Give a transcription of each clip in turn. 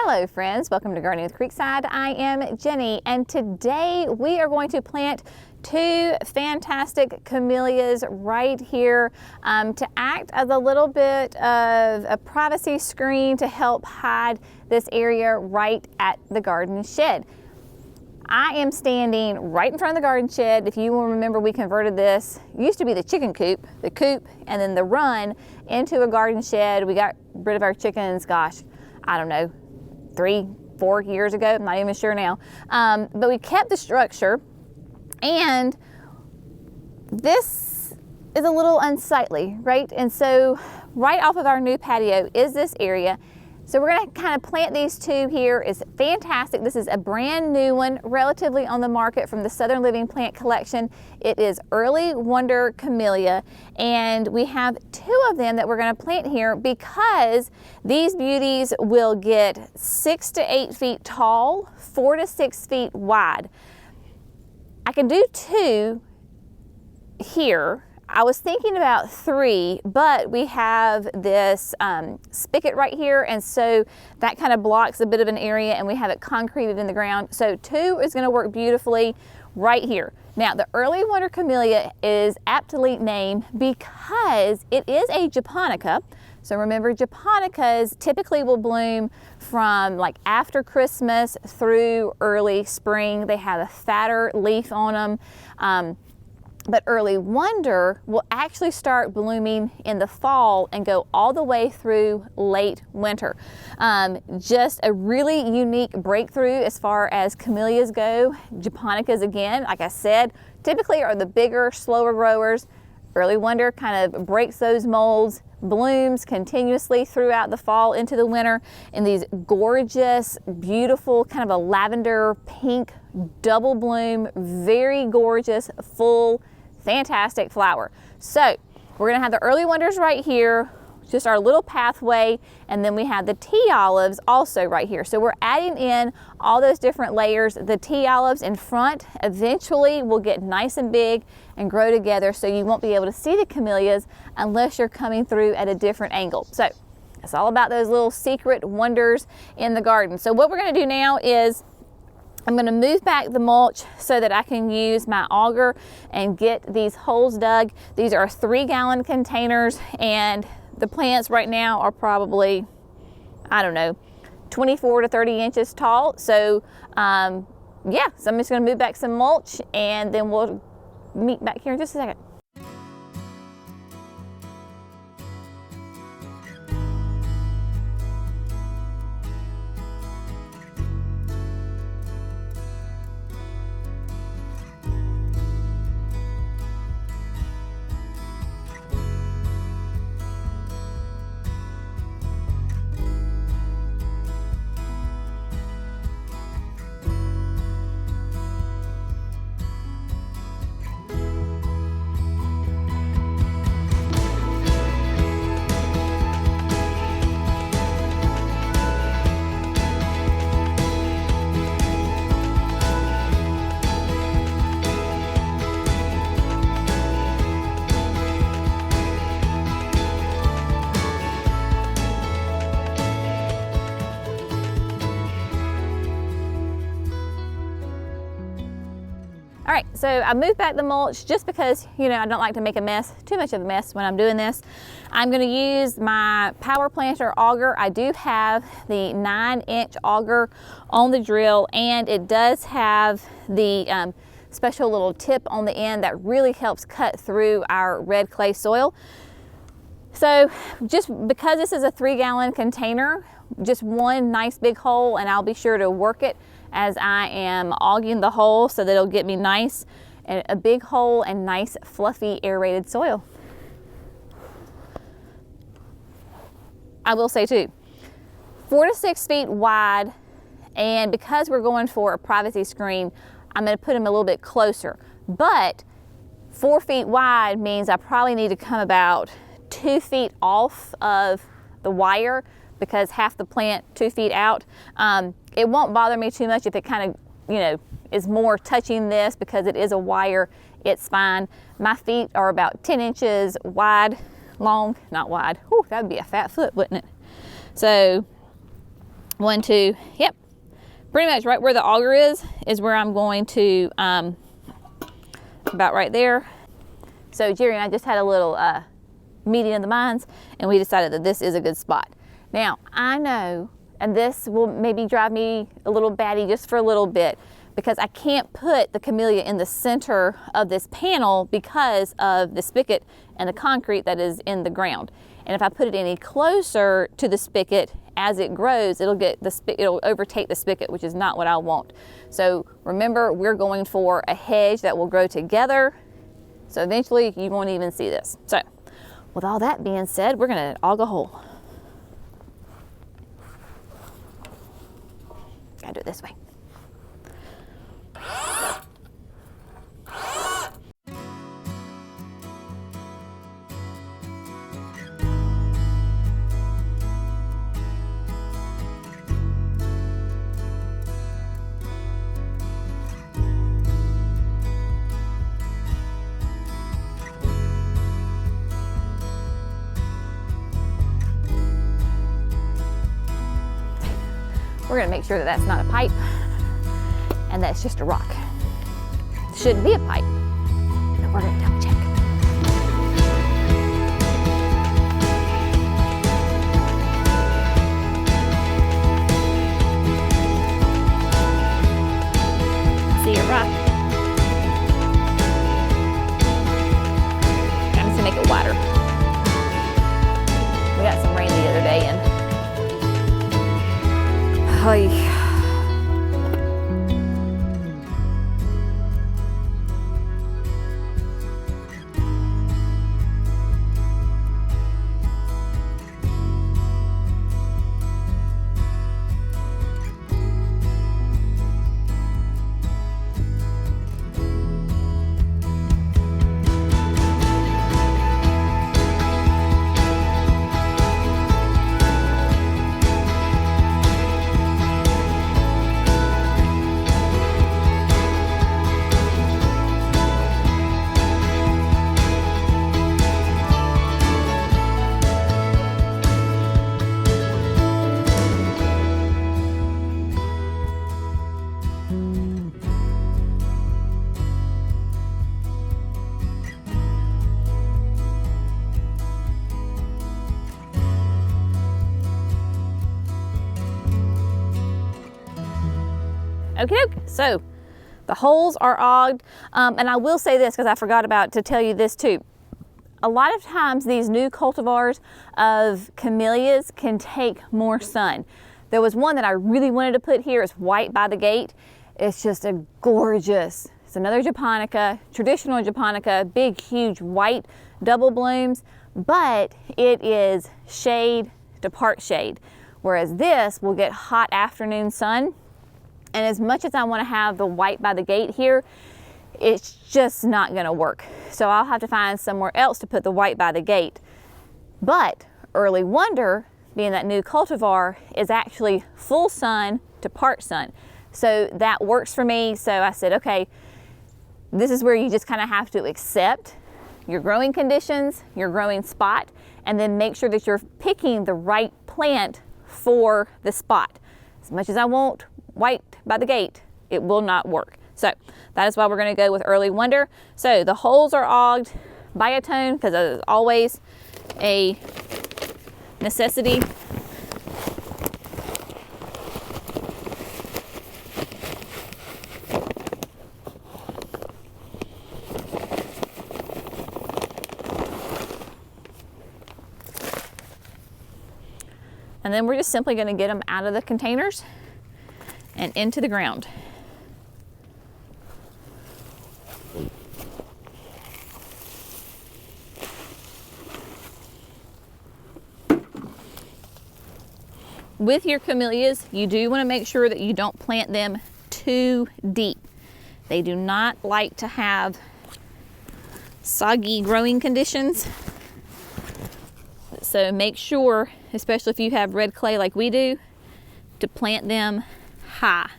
Hello friends, welcome to Gardening with Creekside. I am Jenny and today we are going to plant two fantastic camellias right here to act as a little bit of a privacy screen to help hide this area right at the garden shed. I am standing right in front of the garden shed. If you will remember, we converted this, it used to be the chicken coop, and then the run into a garden shed. We got rid of our chickens, gosh, I don't know, 3-4 years ago, I'm not even sure now. But we kept the structure, and this is a little unsightly, right? And so right off of our new patio is this area. So we're gonna kind of plant these two here. It's fantastic. This is a brand new one, relatively on the market from the Southern Living Plant Collection. It is Early Wonder Camellia, and we have two of them that we're gonna plant here because these beauties will get 6 to 8 feet tall, 4 to 6 feet wide. I can do two here. I was thinking about 3, but we have this spigot right here, and so that kind of blocks a bit of an area, and we have it concreted in the ground. So 2 is going to work beautifully right here. Now, the Early Wonder Camellia is aptly named because it is a japonica. So remember, japonicas typically will bloom from like after Christmas through early spring. They have a fatter leaf on them. But Early Wonder will actually start blooming in the fall and go all the way through late winter. Just a really unique breakthrough as far as camellias go. Japonicas, again, like I said, typically are the bigger, slower growers. Early Wonder kind of breaks those molds, blooms continuously throughout the fall into the winter in these gorgeous, beautiful, kind of a lavender pink double bloom, very gorgeous, full, fantastic flower. So we're gonna have the Early Wonders right here, just our little pathway, and then we have the tea olives also right here. So we're adding in all those different layers. The tea olives in front eventually will get nice and big and grow together, so you won't be able to see the camellias unless you're coming through at a different angle. So it's all about those little secret wonders in the garden. So what we're gonna do now is I'm going to move back the mulch so that I can use my auger and get these holes dug. These are 3-gallon containers, and the plants right now are probably, I don't know, 24 to 30 inches tall. So yeah, so I'm just going to move back some mulch and then we'll meet back here in just a second. All right, so I moved back the mulch just because, you know, I don't like to make a mess, too much of a mess when I'm doing this. I'm gonna use my power planter auger. I do have the 9-inch auger on the drill, and it does have the special little tip on the end that really helps cut through our red clay soil. So just because this is a 3-gallon container, just one nice big hole, and I'll be sure to work it as I am auging the hole so that it'll get me nice and a big hole and nice fluffy aerated soil. I will say too, 4 to 6 feet wide, and because we're going for a privacy screen, I'm going to put them a little bit closer. But 4 feet wide means I probably need to come about 2 feet off of the wire because half the plant 2 feet out. It won't bother me too much if it kind of, you know, is more touching this because it is a wire, it's fine. My feet are about 10 inches wide, long, not wide. Whew, that would be a fat foot, wouldn't it? So 1, 2, yep. Pretty much right where the auger is where I'm going to, about right there. So Jerry and I just had a little meeting of the minds, and we decided that this is a good spot. Now, I know, and this will maybe drive me a little batty just for a little bit, because I can't put the camellia in the center of this panel because of the spigot and the concrete that is in the ground. And if I put it any closer to the spigot, as it grows, it'll overtake the spigot, which is not what I want. So remember, we're going for a hedge that will grow together. So eventually you won't even see this. So with all that being said, we're gonna auger a hole. Gotta do it this way. We're gonna make sure that that's not a pipe and that's just a rock. It shouldn't be a pipe, but we're gonna double check. See a rock. I'm just gonna make it wider. We got some rain the other day and okay, so the holes are auged, and I will say this because I forgot to tell you this too. A lot of times these new cultivars of camellias can take more sun. There was one that I really wanted to put here. It's white by the gate. It's just a gorgeous, it's another japonica, traditional japonica, big, huge white double blooms, but it is shade to part shade. Whereas this will get hot afternoon sun. And as much as I want to have the white by the gate here, it's just not going to work. So I'll have to find somewhere else to put the white by the gate. But Early Wonder, being that new cultivar, is actually full sun to part sun. So that works for me. So I said, okay, this is where you just kind of have to accept your growing conditions, your growing spot, and then make sure that you're picking the right plant for the spot. As much as I want white by the gate, it will not work. So that is why we're going to go with Early Wonder. So the holes are auged biotone because it is always a necessity. And then we're just simply going to get them out of the containers and into the ground. With your camellias, you do want to make sure that you don't plant them too deep. They do not like to have soggy growing conditions. So make sure, especially if you have red clay like we do, to plant them high.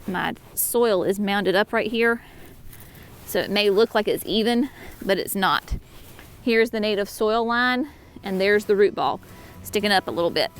My soil is mounded up right here, so it may look like it's even, but it's not. Here's the native soil line, and there's the root ball sticking up a little bit.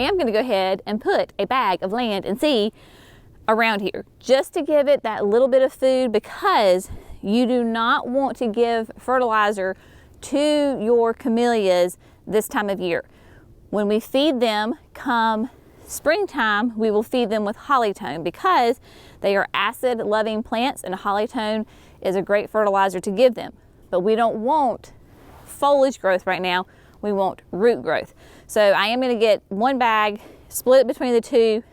am going to go ahead and put a bag of land and seed around here just to give it that little bit of food, because you do not want to give fertilizer to your camellias this time of year. When we feed them come springtime, we will feed them with hollytone because they are acid loving plants, and hollytone is a great fertilizer to give them. But we don't want foliage growth right now, we want root growth. So I am going to get one bag, split it between the two,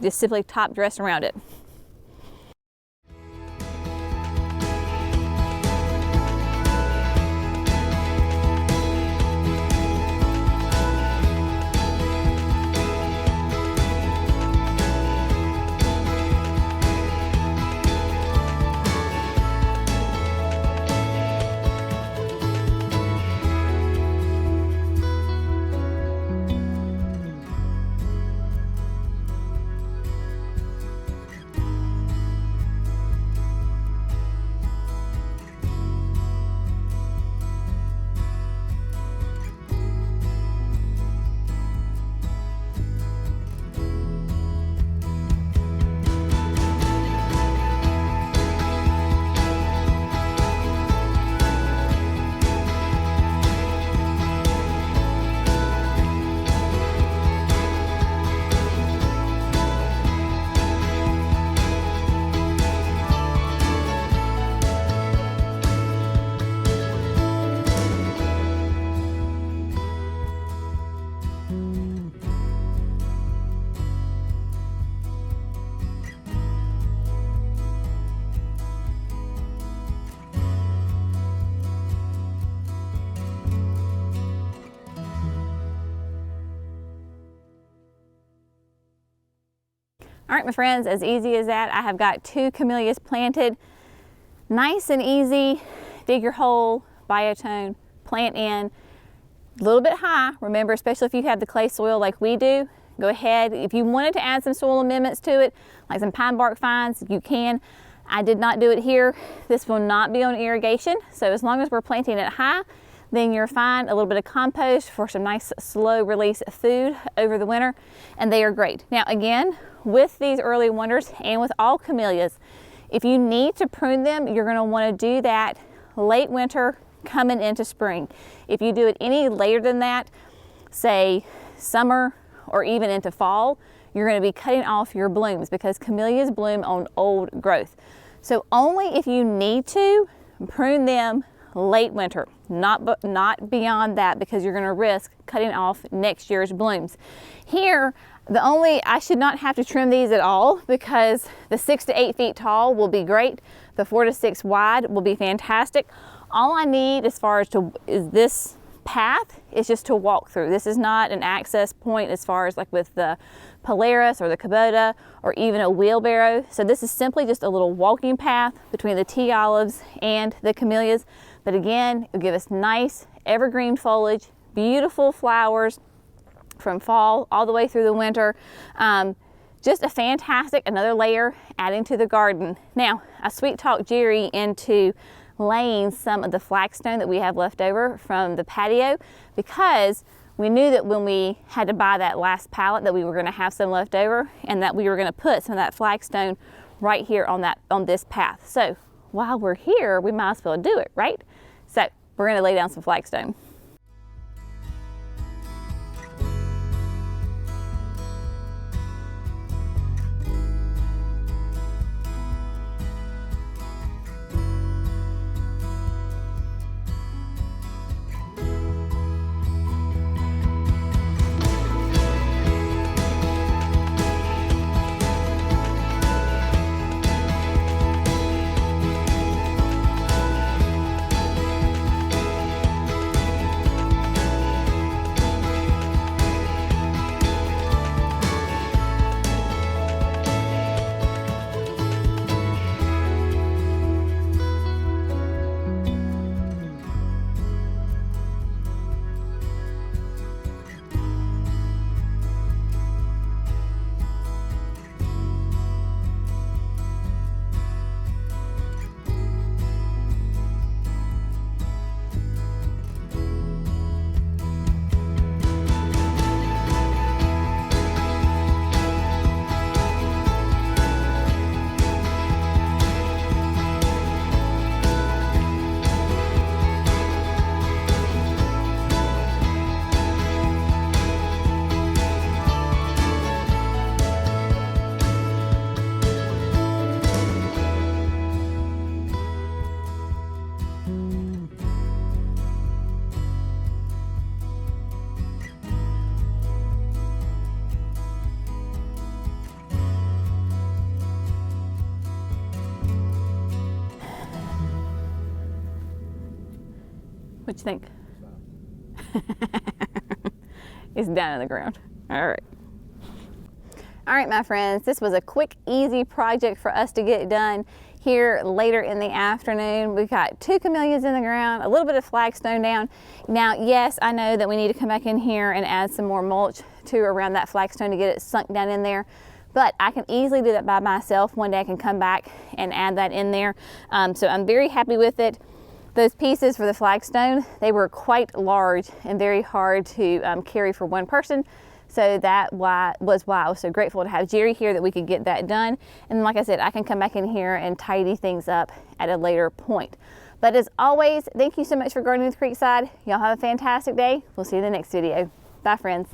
just simply top dress around it. All right, my friends, as easy as that, I have got 2 camellias planted. Nice and easy. Dig your hole, biotone, plant in. A little bit high, remember, especially if you have the clay soil like we do. Go ahead, if you wanted to add some soil amendments to it, like some pine bark fines, you can. I did not do it here. This will not be on irrigation, so as long as we're planting it high, then you're fine. A little bit of compost for some nice slow release food over the winter, and they are great. Now again, with these early wonders and with all camellias, if you need to prune them, you're going to want to do that late winter coming into spring. If you do it any later than that, say summer or even into fall, you're going to be cutting off your blooms because camellias bloom on old growth. So only if you need to, prune them late winter, not beyond that, because you're going to risk cutting off next year's blooms. Here, I should not have to trim these at all because the 6 to 8 feet tall will be great. The 4 to 6 wide will be fantastic. All I need as far as is this path is just to walk through. This is not an access point as far as like with the Polaris or the Kubota or even a wheelbarrow. So this is simply just a little walking path between the tea olives and the camellias. But again, it'll give us nice evergreen foliage, beautiful flowers from fall all the way through the winter. Just a fantastic, another layer adding to the garden. Now, I sweet talked Jerry into laying some of the flagstone that we have left over from the patio because we knew that when we had to buy that last pallet that we were going to have some left over and that we were going to put some of that flagstone right here on this path. So while we're here, we might as well do it, right? So we're going to lay down some flagstone. What you think? It's down in the ground. All right. All right, my friends, this was a quick, easy project for us to get done here later in the afternoon. We've got 2 camellias in the ground, a little bit of flagstone down. Now, yes, I know that we need to come back in here and add some more mulch to around that flagstone to get it sunk down in there. But I can easily do that by myself. One day I can come back and add that in there. So I'm very happy with it. Those pieces for the flagstone, they were quite large and very hard to carry for one person. So that was why I was so grateful to have Jerry here that we could get that done. And like I said, I can come back in here and tidy things up at a later point. But as always, thank you so much for gardening with Creekside. Y'all have a fantastic day. We'll see you in the next video. Bye, friends.